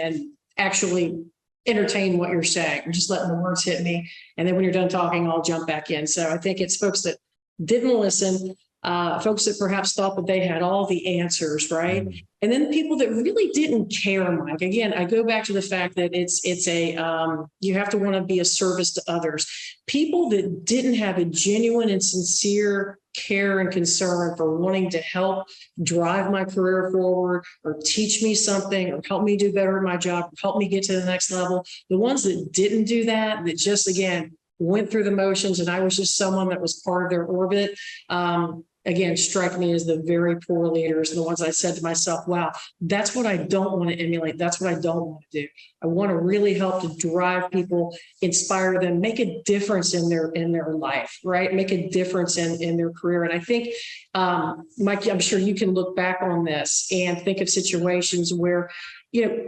actually entertain what you're saying. I'm just letting the words hit me. And then when you're done talking, I'll jump back in. So I think it's folks that didn't listen, folks that perhaps thought that they had all the answers, right? Mm-hmm. And then people that really didn't care, Mike. Again, I go back to the fact that you have to want to be a service to others. People that didn't have a genuine and sincere care and concern for wanting to help drive my career forward, or teach me something, or help me do better at my job, or help me get to the next level. The ones that didn't do that just, again, went through the motions, and I was just someone that was part of their orbit, again, strike me as the very poor leaders, and the ones I said to myself, wow, that's what I don't want to emulate. That's what I don't want to do. I want to really help to drive people, inspire them, make a difference in their life, right? Make a difference in their career. And I think, Mike, I'm sure you can look back on this and think of situations where,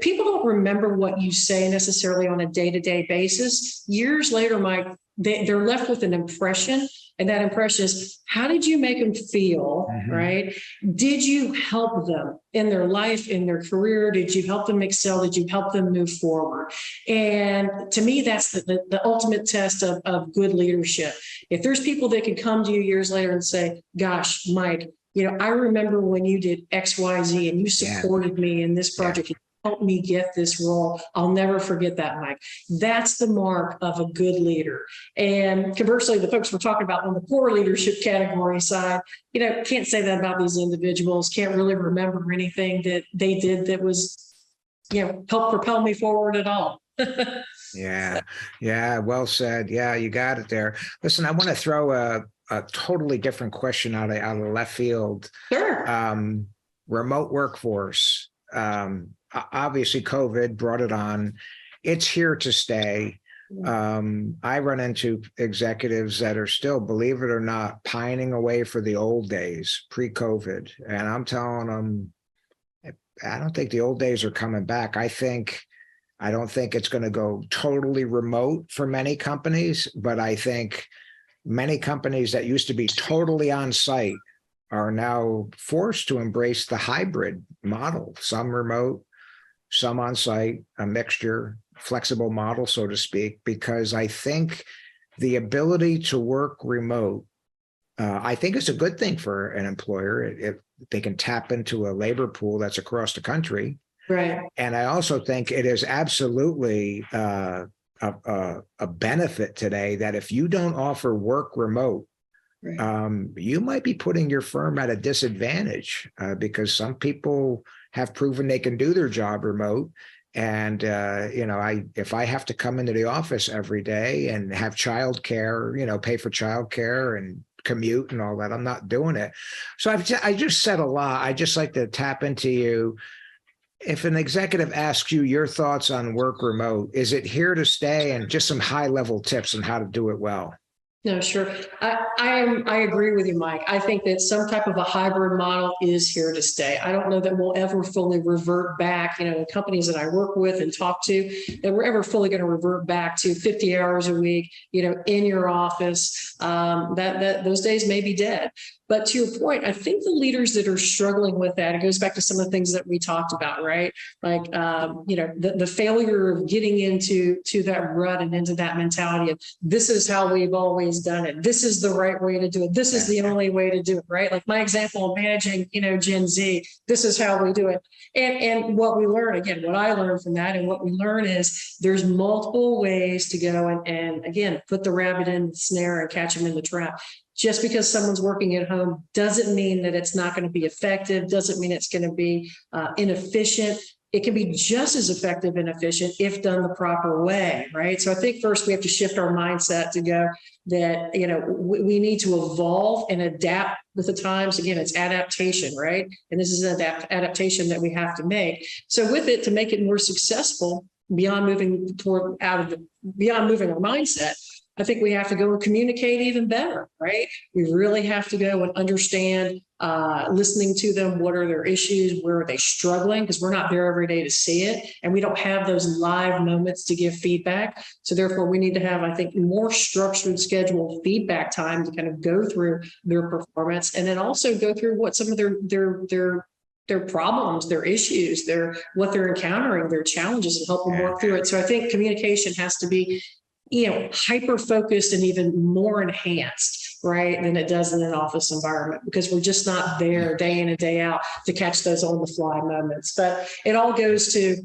people don't remember what you say necessarily on a day-to-day basis. Years later, Mike, they're left with an impression. And that impression is, how did you make them feel, right? Did you help them in their life, in their career? Did you help them excel? Did you help them move forward? And to me, that's the ultimate test of good leadership. If there's people that can come to you years later and say, gosh, Mike, I remember when you did X, Y, Z, and you supported me in this project. Yeah. Help me get this role. I'll never forget that, Mike. That's the mark of a good leader. And conversely, the folks we're talking about on the poor leadership category side, can't say that about these individuals, can't really remember anything that they did that was, help propel me forward at all. Yeah. Well said. Yeah, you got it there. Listen, I want to throw a totally different question out of left field. Sure. Remote workforce. Obviously, COVID brought it on. It's here to stay. I run into executives that are still, believe it or not, pining away for the old days, pre-COVID. And I'm telling them, I don't think the old days are coming back. I don't think it's going to go totally remote for many companies, but I think many companies that used to be totally on site are now forced to embrace the hybrid model, some remote, some on site, a mixture, flexible model, so to speak, because I think the ability to work remote, I think is a good thing for an employer if they can tap into a labor pool that's across the country. Right. And I also think it is absolutely a benefit today that if you don't offer work remote, Right. You might be putting your firm at a disadvantage because some people have proven they can do their job remote. And, if I have to come into the office every day and have childcare, pay for childcare and commute and all that, I'm not doing it. So I just said a lot. I just like to tap into you. If an executive asks you your thoughts on work remote, is it here to stay, and just some high level tips on how to do it well? No, sure. I agree with you, Mike. I think that some type of a hybrid model is here to stay. I don't know that we'll ever fully revert back, the companies that I work with and talk to, that we're ever fully going to revert back to 50 hours a week, in your office. That those days may be dead. But to your point, I think the leaders that are struggling with that, it goes back to some of the things that we talked about, right? Like, the failure of getting into that rut and into that mentality of this is how we've always done it. This is the right way to do it. This is the only way to do it, right? Like my example of managing, Gen Z, this is how we do it. And what we learn, again, what I learned from that and what we learn is there's multiple ways to go and again, put the rabbit in the snare and catch them in the trap. Just because someone's working at home doesn't mean that it's not going to be effective, doesn't mean it's going to be inefficient. It can be just as effective and efficient if done the proper way, right? So I think first we have to shift our mindset to go that, we need to evolve and adapt with the times. Again, it's adaptation, right? And this is an adaptation that we have to make. So with it, to make it more successful, beyond moving our mindset, I think we have to go and communicate even better, right? We really have to go and understand, listening to them. What are their issues? Where are they struggling? Because we're not there every day to see it. And we don't have those live moments to give feedback. So therefore, we need to have, I think, more structured, scheduled feedback time to kind of go through their performance and then also go through what some of their problems, their issues, what they're encountering, their challenges, and help them work through it. So I think communication has to be hyper focused and even more enhanced, right, than it does in an office environment, because we're just not there day in and day out to catch those on the fly moments. But it all goes to,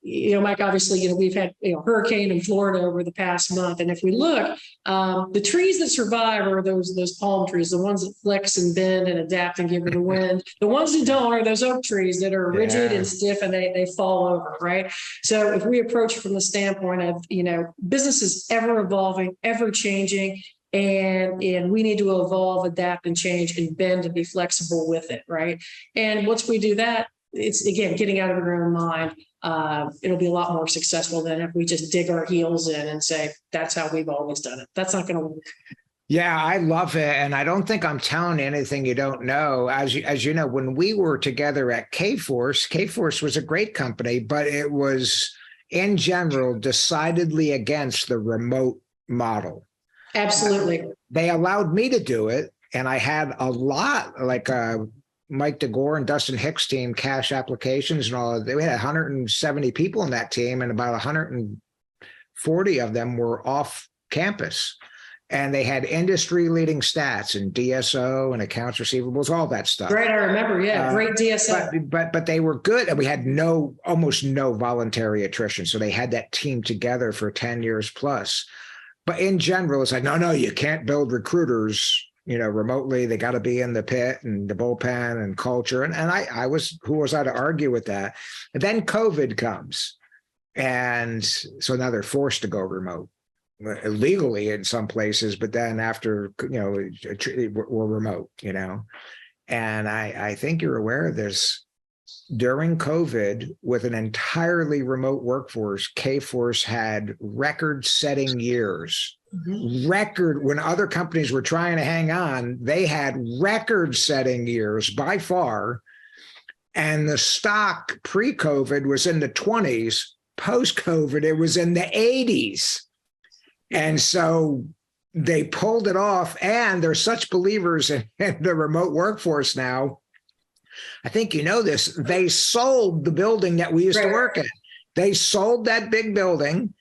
Mike, obviously, we've had, hurricane in Florida over the past month. And if we look, the trees that survive are those palm trees, the ones that flex and bend and adapt and give it the wind. The ones that don't are those oak trees that are rigid and stiff and they fall over, right? So if we approach from the standpoint of, business is ever evolving, ever changing, and we need to evolve, adapt, and change and bend and be flexible with it, right? And once we do that, it's, again, getting out of your own mind. It'll be a lot more successful than if we just dig our heels in and say, that's how we've always done it. That's not going to work. Yeah, I love it. And I don't think I'm telling you anything you don't know. As you know, when we were together at Kforce was a great company, but it was in general decidedly against the remote model. Absolutely. They allowed me to do it. And I had a lot, like Mike DeGore and Dustin Hicks' team, cash applications and all. We had 170 people in that team, and about 140 of them were off campus. And they had industry-leading stats in DSO and accounts receivables, all that stuff. Great, I remember. Yeah, great DSO. But they were good, and we had almost no voluntary attrition. So they had that team together for 10 years plus. But in general, it's like, no, you can't build recruiters remotely. They got to be in the pit and the bullpen and culture. And who was I to argue with that? And then COVID comes. And so now they're forced to go remote legally in some places, but then after, we're remote, and I think you're aware of this. During COVID, with an entirely remote workforce, Kforce had record-setting years. When other companies were trying to hang on, they had record-setting years by far. And the stock pre-COVID was in the 20s. Post-COVID, it was in the 80s. And so they pulled it off. And they're such believers in the remote workforce now. I think you know this. They sold the building that we used to work in. They sold that big building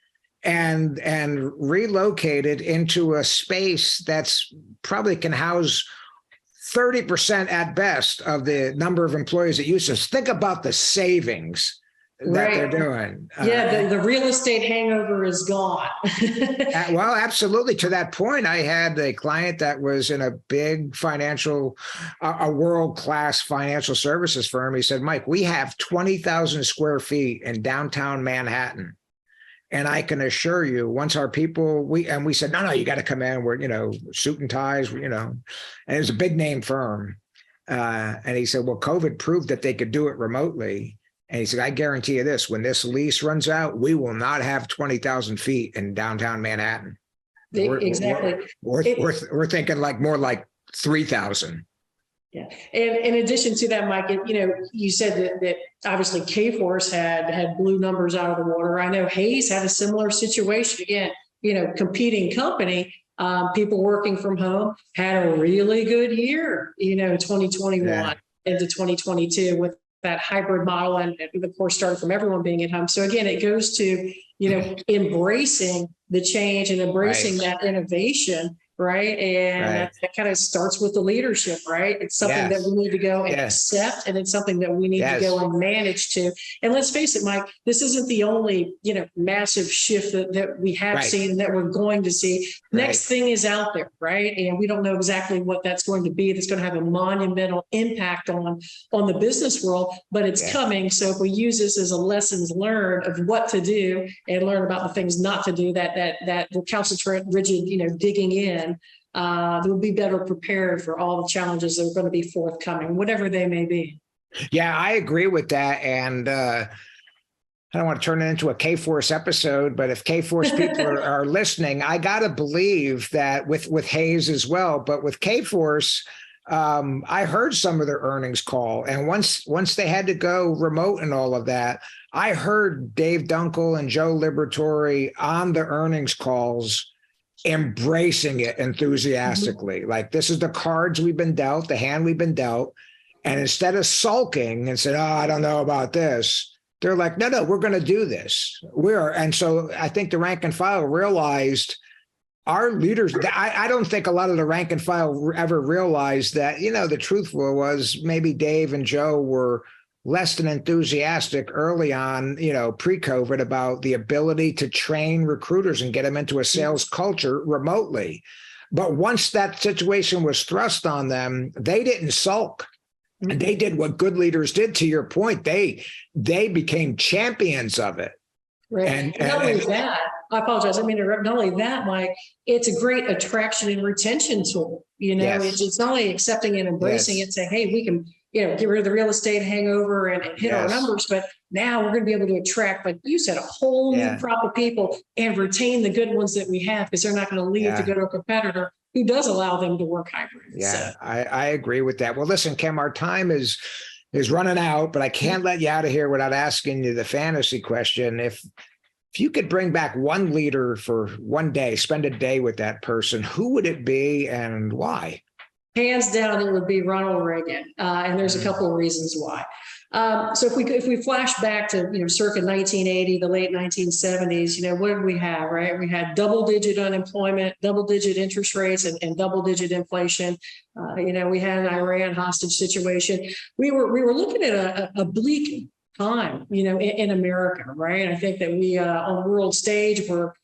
and relocated into a space that's probably can house 30% at best of the number of employees it used to. Think about the savings that they're doing. Yeah, the real estate hangover is gone. Well, absolutely. To that point, I had a client that was in a big a world-class financial services firm. He said, Mike, we have 20,000 square feet in downtown Manhattan. And I can assure you, once our people, we said, no, you got to come in. We're, suit and ties, and it was a big name firm. And he said, well, COVID proved that they could do it remotely. And he said, I guarantee you this, when this lease runs out, we will not have 20,000 feet in downtown Manhattan. Exactly. We're thinking more like 3,000. Yeah. And in addition to that, Mike, you said that obviously Kforce had blew numbers out of the water. I know Hays had a similar situation. Again, competing company, people working from home had a really good year, 2021 into 2022 with that hybrid model, and of course started from everyone being at home. So again, it goes to embracing the change and embracing that innovation, right? And that kind of starts with the leadership, right? It's something that we need to go and accept, and it's something that we need to go and manage to. And let's face it, Mike, this isn't the only massive shift that we have seen and that we're going to see. Next thing is out there, right? And we don't know exactly what that's going to be. That's going to have a monumental impact on the business world, but it's coming. So if we use this as a lessons learned of what to do and learn about the things not to do, that recalcitrant, rigid, digging in, we'll be better prepared for all the challenges that are going to be forthcoming, whatever they may be. Yeah, I agree with that. And I don't want to turn it into a Kforce episode, but if Kforce people are listening, I got to believe that with Hays as well, but with Kforce, I heard some of their earnings call. And once they had to go remote and all of that, I heard Dave Dunkel and Joe Liberatore on the earnings calls embracing it enthusiastically. Like, this is the cards we've been dealt, the hand we've been dealt. And instead of sulking and said, I don't know about this, they're like, no, we're going to do this. And so I think the rank and file realized our leaders, I don't think a lot of the rank and file ever realized that, the truth was maybe Dave and Joe were less than enthusiastic early on, pre-COVID, about the ability to train recruiters and get them into a sales culture remotely. But once that situation was thrust on them, they didn't sulk. And they did what good leaders did. To your point, they became champions of it. Right. And not only that, I apologize. I mean, not only that, Mike, it's a great attraction and retention tool. It's not only accepting and embracing it, saying, hey, we can, get rid of the real estate hangover and hit our numbers. But now we're going to be able to attract, like you said, a whole new crop of people and retain the good ones that we have, because they're not going to leave to go to a competitor who does allow them to work hybrid. Yeah, So. I agree with that. Well, listen, Kim, our time is running out, but I can't let you out of here without asking you the fantasy question. If you could bring back one leader for one day, spend a day with that person, who would it be and why? Hands down, it would be Ronald Reagan. And there's a couple of reasons why. So if we flash back to, circa 1980, the late 1970s, what did we have, right? We had double-digit unemployment, double-digit interest rates, and double-digit inflation. We had an Iran hostage situation. We were looking at a bleak time, in America, right? I think that we on the world stage were,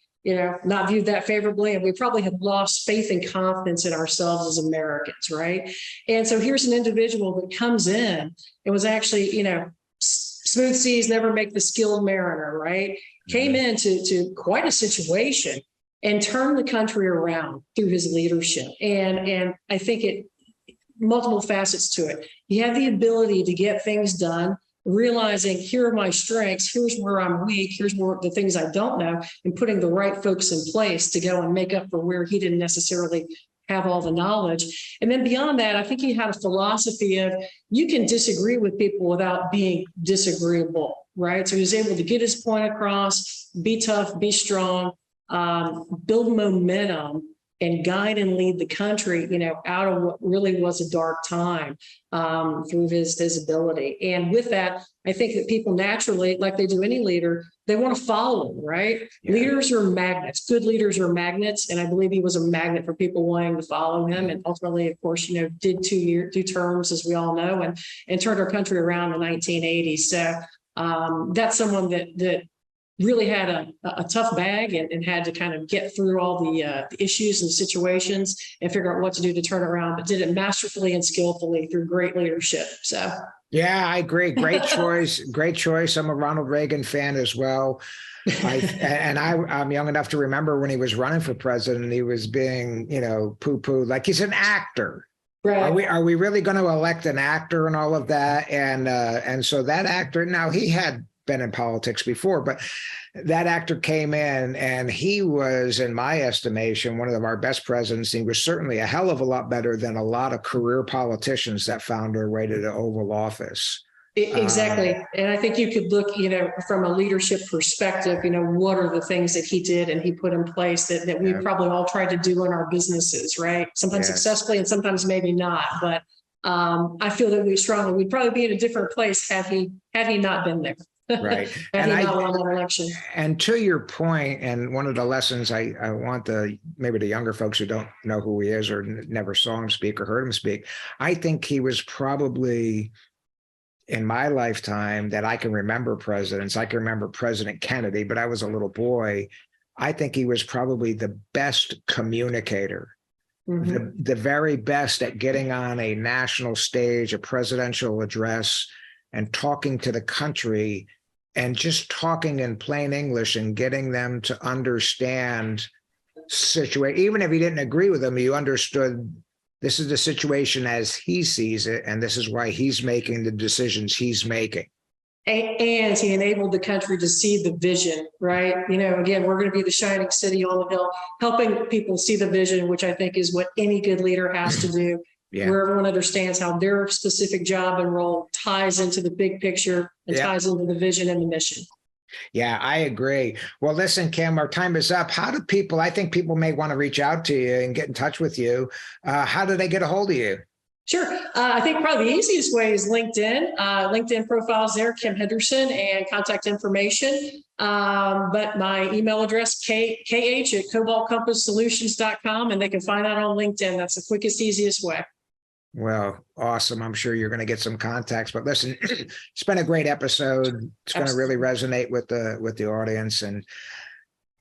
not viewed that favorably, and we probably have lost faith and confidence in ourselves as Americans, right? And so here's an individual that comes in and was actually, smooth seas never make the skilled mariner, right? Came into quite a situation and turned the country around through his leadership. And I think multiple facets to it. He had the ability to get things done, realizing here are my strengths, here's where I'm weak, here's where the things I don't know, and putting the right folks in place to go and make up for where he didn't necessarily have all the knowledge. And then beyond that, I think he had a philosophy of you can disagree with people without being disagreeable, right? So he was able to get his point across, be tough, be strong, build momentum, and guide and lead the country, out of what really was a dark time through his ability. And with that, I think that people naturally, like they do any leader, they want to follow him, right? Yeah. Leaders are magnets. Good leaders are magnets. And I believe he was a magnet for people wanting to follow him. And ultimately, of course, did 2 terms, as we all know, and turned our country around in the 1980s. So That's someone that really had a tough bag and had to kind of get through all the issues and situations and figure out what to do to turn it around, but did it masterfully and skillfully through great leadership. So. Yeah, I agree. Great choice. Great choice. I'm a Ronald Reagan fan as well. I'm young enough to remember when he was running for president, he was being, poo-pooed like he's an actor. Right. Are we really going to elect an actor and all of that? And so that actor, now he had been in politics before, but that actor came in and he was, in my estimation, one of our best presidents. He was certainly a hell of a lot better than a lot of career politicians that found their way to the Oval Office. Exactly. And I think you could look, from a leadership perspective, what are the things that he did and he put in place that we probably all tried to do in our businesses, right? Sometimes successfully and sometimes maybe not. But I feel that we'd probably be in a different place had he not been there. Right. And he not won that election. And to your point, and one of the lessons I want maybe the younger folks who don't know who he is or never saw him speak or heard him speak, I think he was probably, in my lifetime that I can remember presidents, I can remember President Kennedy, but I was a little boy. I think he was probably the best communicator, the very best at getting on a national stage, a presidential address, and talking to the country and just talking in plain English and getting them to understand situation. Even if you didn't agree with them, you understood this is the situation as he sees it, and this is why he's making the decisions he's making. And he enabled the country to see the vision, right? Again, we're going to be the shining city on the hill, helping people see the vision, which I think is what any good leader has to do. Yeah. Where everyone understands how their specific job and role ties into the big picture and ties into the vision and the mission. Yeah, I agree. Well, listen, Kim, our time is up. How do people, I think people may want to reach out to you and get in touch with you. How do they get a hold of you? Sure. I think probably the easiest way is LinkedIn. LinkedIn profiles there, Kim Henderson, and contact information. But my email address, kh@cobaltcompasssolutions.com, and they can find that on LinkedIn. That's the quickest, easiest way. Well, awesome. I'm sure you're going to get some contacts, but listen, it's been a great episode. It's going to really resonate with the audience, and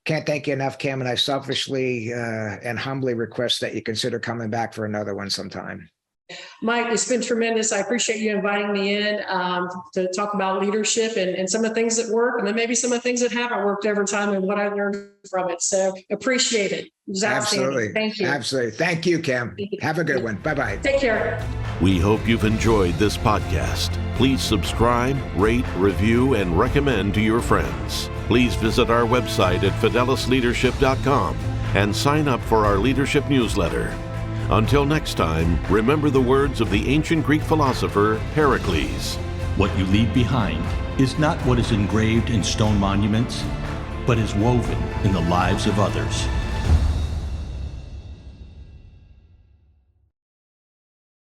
can't thank you enough, Kim. And I selfishly and humbly request that you consider coming back for another one sometime. Mike, it's been tremendous. I appreciate you inviting me in to talk about leadership and some of the things that work, and then maybe some of the things that haven't worked over time and what I learned from it. So appreciate it. It was Absolutely. Thank you. Absolutely. Thank you, Kim. Have a good one. Bye-bye. Take care. We hope you've enjoyed this podcast. Please subscribe, rate, review, and recommend to your friends. Please visit our website at fidelisleadership.com and sign up for our leadership newsletter. Until next time, remember the words of the ancient Greek philosopher Pericles. What you leave behind is not what is engraved in stone monuments, but is woven in the lives of others.